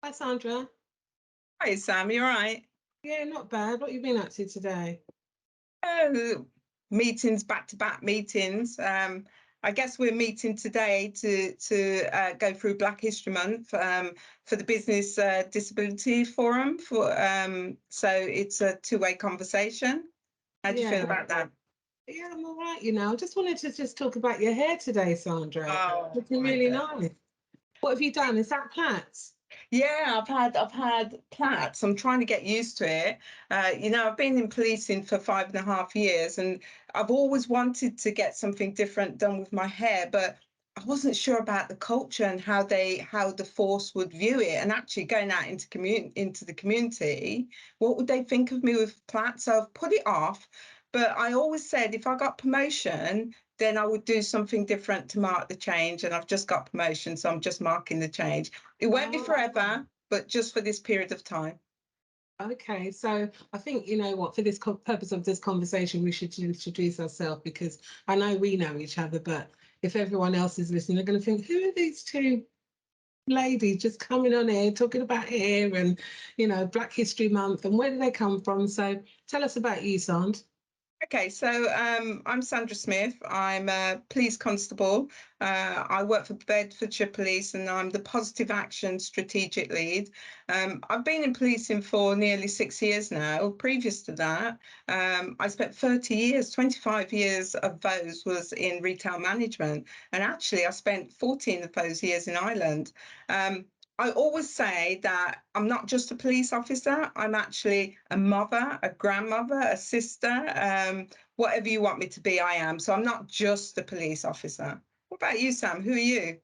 Hi, Sandra. Hi Sam, you all right? Yeah, not bad. What you been up to today? Uh, Meetings, back-to-back meetings. I guess we're meeting today to go through Black History Month for the Business Disability Forum. So it's a two-way conversation. How do you feel Yeah, about that? yeah, I'm all right. I just wanted to just talk about your hair today, Sandra. Oh Looking my really God. nice. What have you done? Is that plaits? Yeah, I've had plaits. I'm trying to get used to it. I've been in policing for 5.5 years, and I've always wanted to get something different done with my hair, but I wasn't sure about the culture and how the force would view it. And actually going out into the community, what would they think of me with plaits? So I've put it off. But I always said if I got promotion, then I would do something different to mark the change. And I've just got promotion, so I'm just marking the change. It won't be Oh, forever, but just for this period of time. okay. So I think, you know what, for this purpose of this conversation, we should introduce ourselves because I know we know each other, but if everyone else is listening, they're going to think, who are these two ladies just coming on here talking about hair and, Black History Month and where do they come from? So tell us about you, Sand. Okay, so I'm Sandra Smith. I'm a police constable. I work for Bedfordshire Police and I'm the positive action strategic lead. I've been in policing for nearly 6 years now. Previous to that, I spent 30 years, 25 years of those was in retail management. And actually, I spent 14 of those years in Ireland. Um, I always say that I'm not just a police officer, I'm actually a mother, a grandmother, a sister, whatever you want me to be, I am. So I'm not just a police officer. What about you, Sam? Who are you?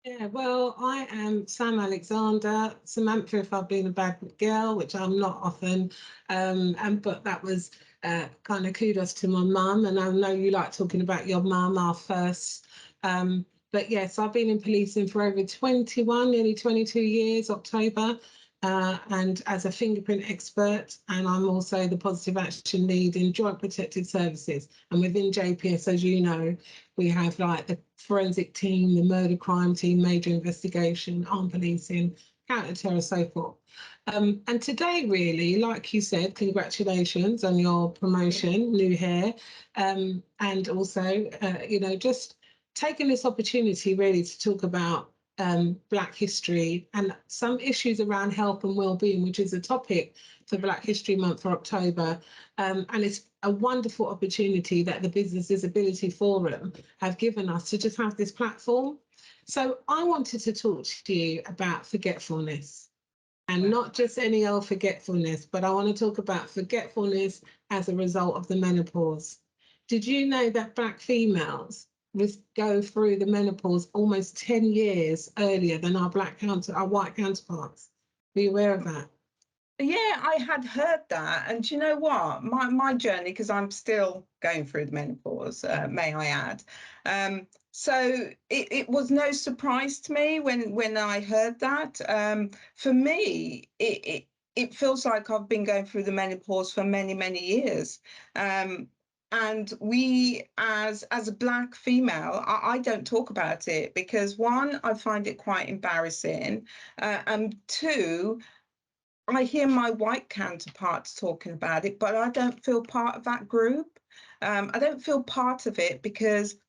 Yeah, well, I am Sam Alexander, Samantha if I've been a bad girl, which I'm not often. But that was kind of kudos to my mum, and I know you like talking about your mum, our first. But yes, I've been in policing for over 21, nearly 22 years, October, and as a fingerprint expert, and I'm also the positive action lead in Joint Protected Services. And within JPS, as you know, we have like the forensic team, the murder crime team, major investigation, armed policing, counter-terror, so forth. And today, really, like you said, congratulations on your promotion, new hair, and also, just taking this opportunity really to talk about Black history and some issues around health and well-being, which is a topic for Black History Month for October. And it's a wonderful opportunity that the Business Disability Forum have given us to just have this platform. So I wanted to talk to you about forgetfulness and Wow. not just any old forgetfulness, but I want to talk about forgetfulness as a result of the menopause. Did you know that Black females go through the menopause almost 10 years earlier than our white counterparts? Be aware of that. Yeah, I had heard that. And do you know what? My journey, because I'm still going through the menopause, may I add. So it was no surprise to me when I heard that. For me, it feels like I've been going through the menopause for many, many years. And we, as a Black female, I don't talk about it because one, I find it quite embarrassing, and two, I hear my white counterparts talking about it, but I don't feel part of that group. I don't feel part of it because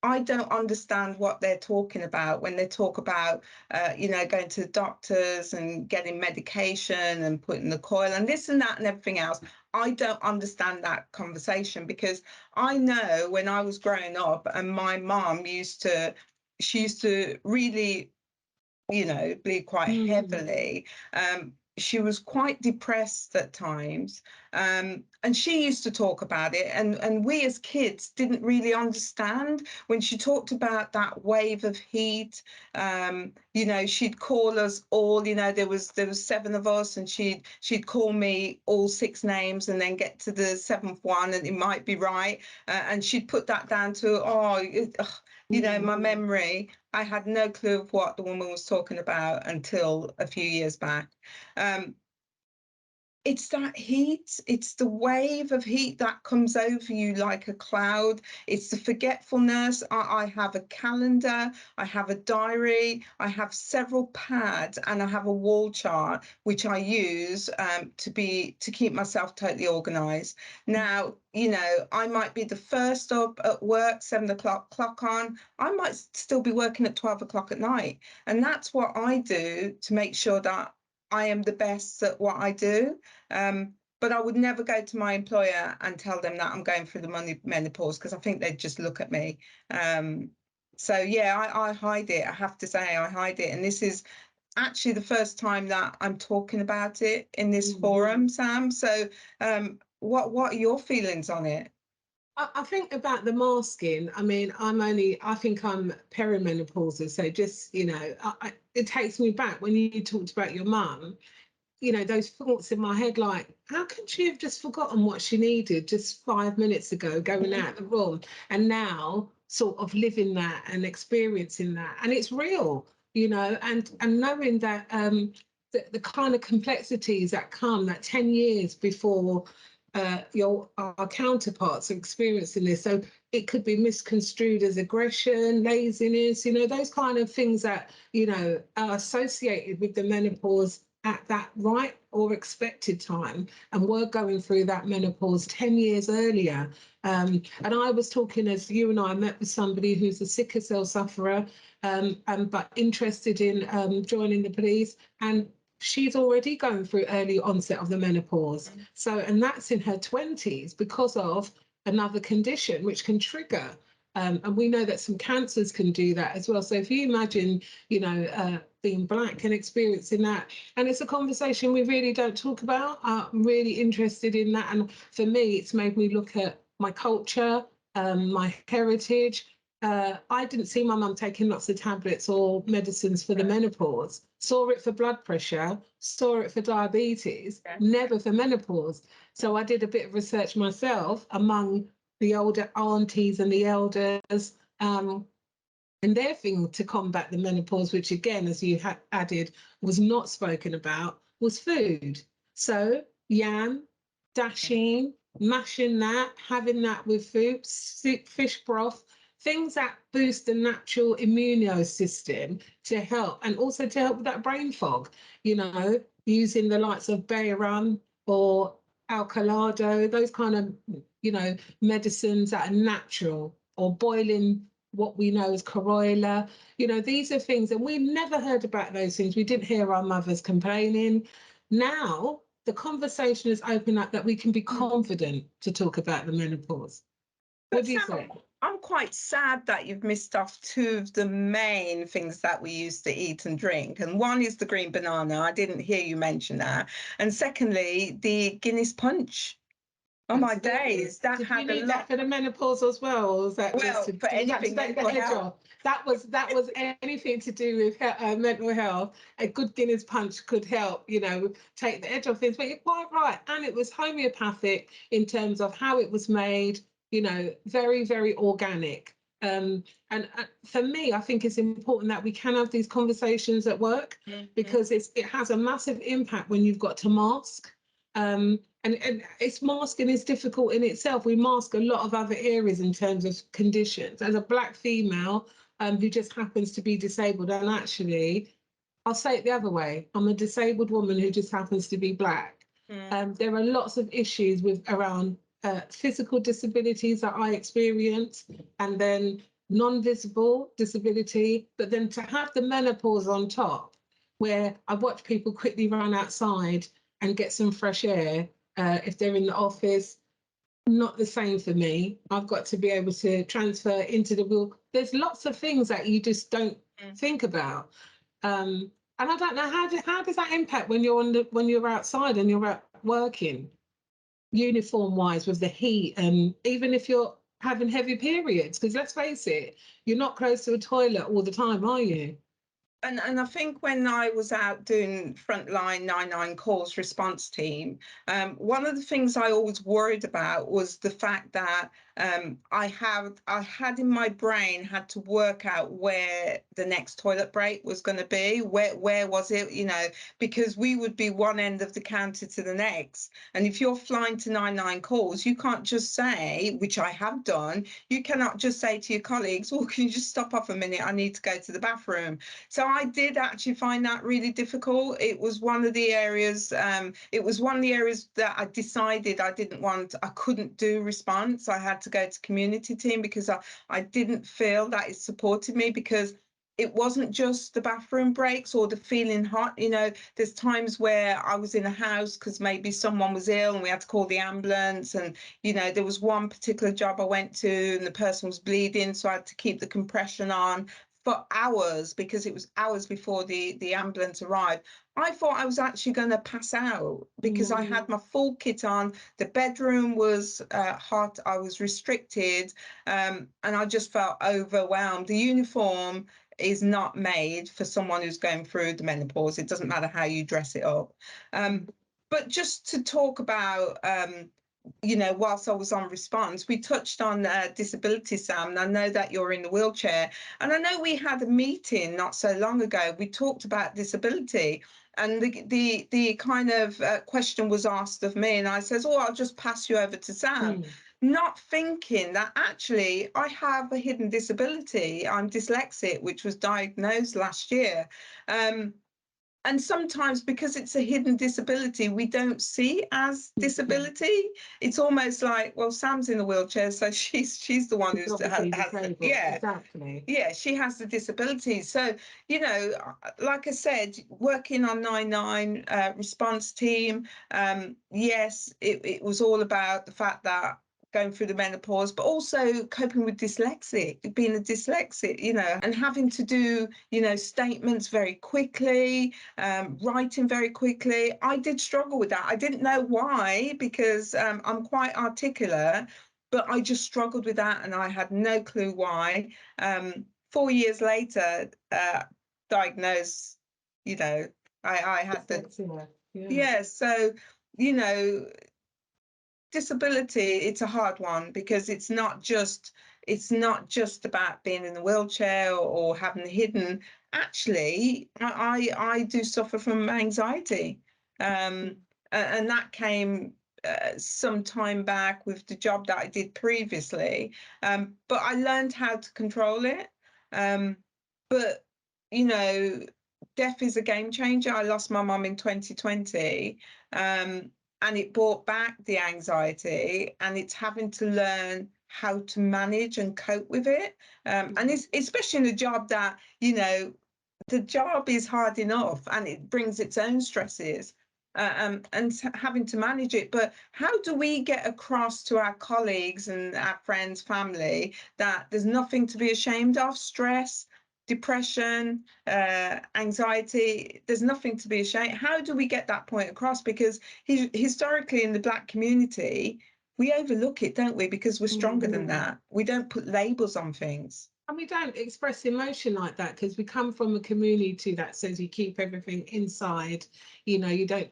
I don't understand what they're talking about when they talk about, going to the doctors and getting medication and putting the coil and this and that and everything else. I don't understand that conversation because I know when I was growing up and my mom she used to really bleed quite Mm. heavily. She was quite depressed at times, and she used to talk about it. And we as kids didn't really understand when she talked about that wave of heat. She'd call us all. There was seven of us, and she'd call me all six names, and then get to the seventh one, and it might be right, and she'd put that down to my Mm. memory. I had no clue of what the woman was talking about until a few years back. Um, it's that heat, it's the wave of heat that comes over you like a cloud. It's the forgetfulness. I have a calendar, I have a diary, I have several pads, and I have a wall chart which I use to keep myself totally organized. Now, you know, I might be the first up at work, 7 o'clock clock on. I might still be working at 12 o'clock at night. And that's what I do to make sure that I am the best at what I do. But I would never go to my employer and tell them that I'm going through the menopause, because I think they'd just look at me. So yeah, I hide it. I have to say I hide it. And this is actually the first time that I'm talking about it in this forum, Sam. So what are your feelings on it? I think about the masking. I mean, I think I'm perimenopausal. So just, you know, it takes me back when you talked about your mum, you know, those thoughts in my head, like, how could she have just forgotten what she needed just 5 minutes ago going out the room, and now sort of living that and experiencing that. And it's real, you know, and knowing that the kind of complexities that come that 10 years before our counterparts are experiencing this. So it could be misconstrued as aggression, laziness, you know, those kind of things that, you know, are associated with the menopause at that right or expected time, and we're going through that menopause 10 years earlier. And I was talking, as you and I met with somebody who's a sickle cell sufferer, but interested in joining the police, and she's already going through early onset of the menopause. So, and that's in her 20s because of another condition which can trigger. And we know that some cancers can do that as well. So if you imagine, you know, being Black and experiencing that, and it's a conversation we really don't talk about. I'm really interested in that. And for me, it's made me look at my culture, my heritage. I didn't see my mum taking lots of tablets or medicines for the menopause. Saw it for blood pressure, saw it for diabetes, never for menopause. So I did a bit of research myself among the older aunties and the elders, and their thing to combat the menopause, which again, as you added, was not spoken about, was food. So yam, dasheen, mashing that, having that with food, soup, fish broth, things that boost the natural immune system to help, and also to help with that brain fog, you know, using the likes of Bayram or Alcalado, those kind of, you know, medicines that are natural, or boiling what we know as corolla. You know, these are things, and we never heard about those things. We didn't hear our mothers complaining. Now the conversation is open up that we can be confident to talk about the menopause. What do you say? I'm quite sad that you've missed off two of the main things that we used to eat and drink. And one is the green banana. I didn't hear you mention that. And secondly, the Guinness punch. Oh my days, that Did had you need a that lot for the menopause as well, or was that just for anything to take the mental edge health. off? That was anything to do with mental health. A good Guinness punch could help, you know, take the edge off things. But you're quite right, and it was homeopathic in terms of how it was made. You know, very, very organic. And for me, I think it's important that we can have these conversations at work, because it has a massive impact when you've got to mask. And it's masking is difficult in itself. We mask a lot of other areas in terms of conditions. As a Black female who just happens to be disabled, and actually, I'll say it the other way, I'm a disabled woman who just happens to be Black. There are lots of issues with around physical disabilities that I experience, and then non-visible disability, but then to have the menopause on top, where I watch people quickly run outside and get some fresh air if they're in the office. Not the same for me. I've got to be able to transfer into the wheel. There's lots of things that you just don't think about. And I don't know, how does that impact when you're outside and you're out working, uniform wise, with the heat, and even if you're having heavy periods, because let's face it, you're not close to a toilet all the time, are you? And I think when I was out doing frontline 99 calls response team, one of the things I always worried about was the fact that I had in my brain had to work out where the next toilet break was going to be. Where was it? You know, because we would be one end of the counter to the next. And if you're flying to 99 calls, you can't just say, which I have done, you cannot just say to your colleagues, "Oh, can you just stop off a minute? I need to go to the bathroom." So I did actually find that really difficult. It was one of the areas. It was one of the areas that I decided I couldn't do response. I had to go to community team because I didn't feel that it supported me, because it wasn't just the bathroom breaks or the feeling hot. You know, there's times where I was in a house because maybe someone was ill and we had to call the ambulance. And, you know, there was one particular job I went to and the person was bleeding, so I had to keep the compression on for hours because it was hours before the ambulance arrived. I thought I was actually going to pass out because I had my full kit on. The bedroom was hot. I was restricted, and I just felt overwhelmed. The uniform is not made for someone who's going through the menopause. It doesn't matter how you dress it up. But just to talk about, you know, whilst I was on response, we touched on disability, Sam, and I know that you're in the wheelchair. And I know we had a meeting not so long ago. We talked about disability, and the kind of question was asked of me, and I says, "Oh, I'll just pass you over to Sam." Not thinking that actually I have a hidden disability. I'm dyslexic, which was diagnosed last year. And sometimes because it's a hidden disability, we don't see as disability. It's almost like, well, Sam's in a wheelchair, so she's the one who's has, yeah, exactly. Yeah, she has the disability. So, you know, like I said, working on 99 response team, yes, it was all about the fact that going through the menopause, but also coping with being a dyslexic, you know, and having to do, you know, statements very quickly, writing very quickly. I did struggle with that. I didn't know why, because I'm quite articulate, but I just struggled with that and I had no clue why. 4 years later, diagnosed, you know, I had the, yeah, so, you know, disability, it's a hard one because it's not just about being in a wheelchair or having the hidden. Actually, I do suffer from anxiety, and that came some time back with the job that I did previously, but I learned how to control it. But you know, death is a game changer. I lost my mum in 2020, and it brought back the anxiety, and it's having to learn how to manage and cope with it. And it's especially in a job that, you know, the job is hard enough and it brings its own stresses, and having to manage it. But how do we get across to our colleagues and our friends, family, that there's nothing to be ashamed of? Stress, depression, anxiety, there's nothing to be ashamed. How do we get that point across? Because historically in the Black community, we overlook it, don't we? Because we're stronger than that. We don't put labels on things. And we don't express emotion like that because we come from a community that says you keep everything inside, you know, you don't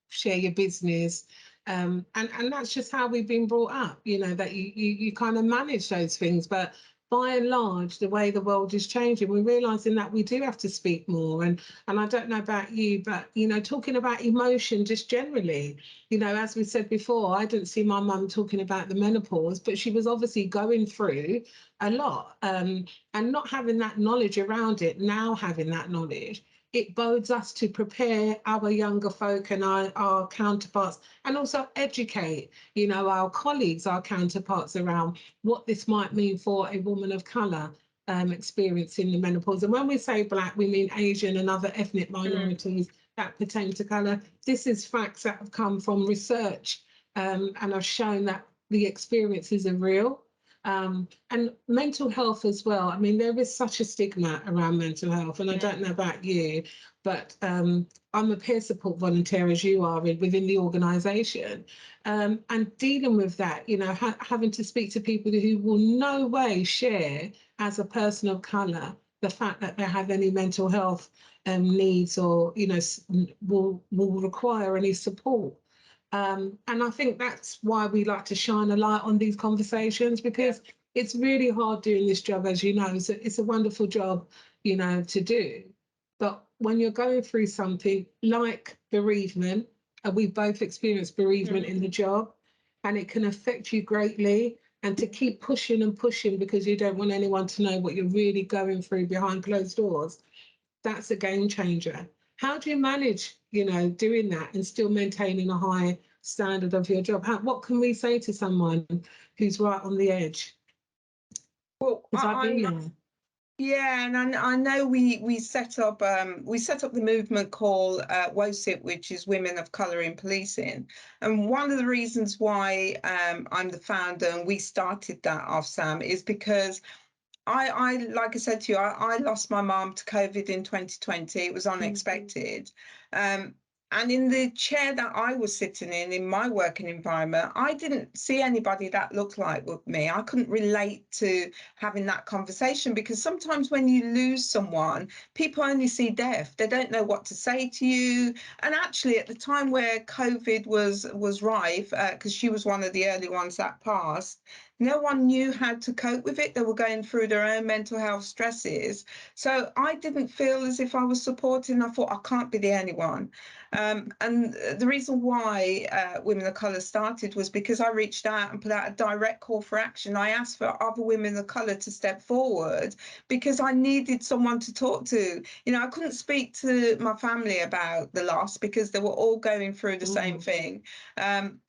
share your business. And that's just how we've been brought up, you know, that you kind of manage those things. But by and large, the way the world is changing, we're realizing that we do have to speak more. And I don't know about you, but, you know, talking about emotion just generally, you know, as we said before, I didn't see my mum talking about the menopause, but she was obviously going through a lot, and not having that knowledge around it. Now having that knowledge, it bodes us to prepare our younger folk and our counterparts, and also educate, you know, our colleagues, our counterparts, around what this might mean for a woman of colour experiencing the menopause. And when we say Black, we mean Asian and other ethnic minorities that pertain to colour. This is facts that have come from research, and have shown that the experiences are real. And mental health as well. I mean, there is such a stigma around mental health, and I don't know about you, but I'm a peer support volunteer, as you are, within the organisation, and dealing with that, you know, having to speak to people who will no way share, as a person of colour, the fact that they have any mental health needs, or, you know, will require any support. And I think that's why we like to shine a light on these conversations, because it's really hard doing this job, as you know. It's a wonderful job, you know, to do. But when you're going through something like bereavement, and we both experienced bereavement in the job, and it can affect you greatly, and to keep pushing and pushing because you don't want anyone to know what you're really going through behind closed doors, that's a game changer. How do you manage, you know, doing that and still maintaining a high standard of your job? What can we say to someone who's right on the edge? Well, Because I've been there. yeah, and I know we set up the movement called WoCiP, which is Women of Colour in Policing. And one of the reasons why I'm the founder and we started that off, Sam, is because I like I said to you, I lost my mum to COVID in 2020. It was unexpected. And in the chair that I was sitting in my working environment, I didn't see anybody that looked like me. I couldn't relate to having that conversation, because sometimes when you lose someone, people only see death. They don't know what to say to you. And actually, at the time where COVID was rife, because she was one of the early ones that passed, no one knew how to cope with it. They were going through their own mental health stresses. So I didn't feel as if I was supporting. I thought, I can't be the only one. And the reason why Women of Colour started was because I reached out and put out a direct call for action. I asked for other women of colour to step forward because I needed someone to talk to. You know, I couldn't speak to my family about the loss because they were all going through the same thing.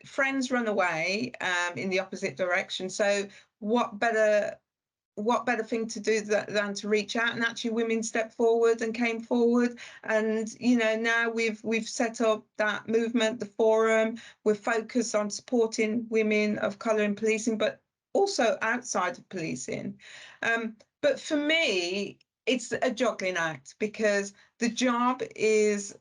Friends run away in the opposite direction. So what better thing to do than to reach out, and actually women stepped forward and came forward. And you know, now we've set up that movement, the forum. We're focused on supporting women of colour in policing, but also outside of policing. But for me, it's a juggling act, because the job is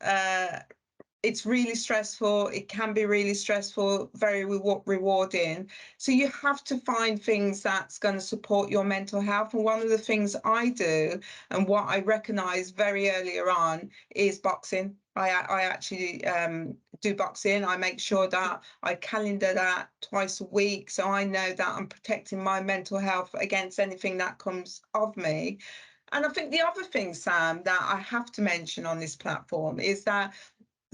it's really stressful. It can be really stressful, very rewarding. So you have to find things that's going to support your mental health. And one of the things I do, and what I recognise very earlier on, is boxing. I actually do boxing. I make sure that I calendar that twice a week, so I know that I'm protecting my mental health against anything that comes of me. And I think the other thing, Sam, that I have to mention on this platform is that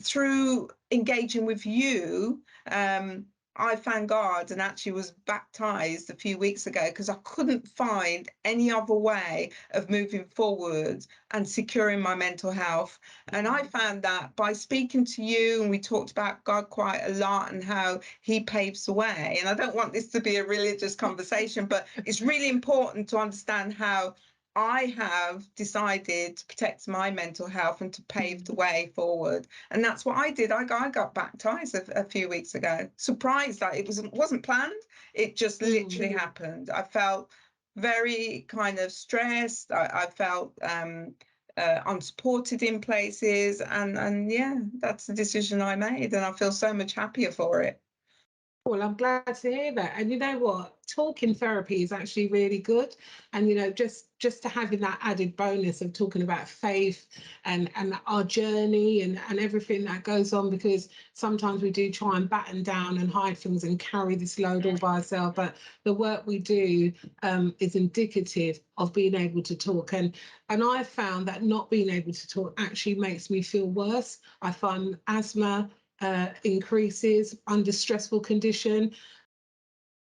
through engaging with you, I found God and actually was baptized a few weeks ago, because I couldn't find any other way of moving forward and securing my mental health. And I found that by speaking to you, and we talked about God quite a lot and how he paves the way. And I don't want this to be a religious conversation, but it's really important to understand how I have decided to protect my mental health and to pave the way forward. And that's what I did. I got baptized a few weeks ago. Surprised that it wasn't planned. It just literally happened. I felt very kind of stressed. I felt unsupported in places. And yeah, that's the decision I made. And I feel so much happier for it. Well, I'm glad to hear that. And you know what? Talking therapy is actually really good. And you know, just to having that added bonus of talking about faith and our journey and everything that goes on, because sometimes we do try and batten down and hide things and carry this load all by ourselves. But the work we do is indicative of being able to talk. And I found that not being able to talk actually makes me feel worse. I find asthma increases under stressful condition.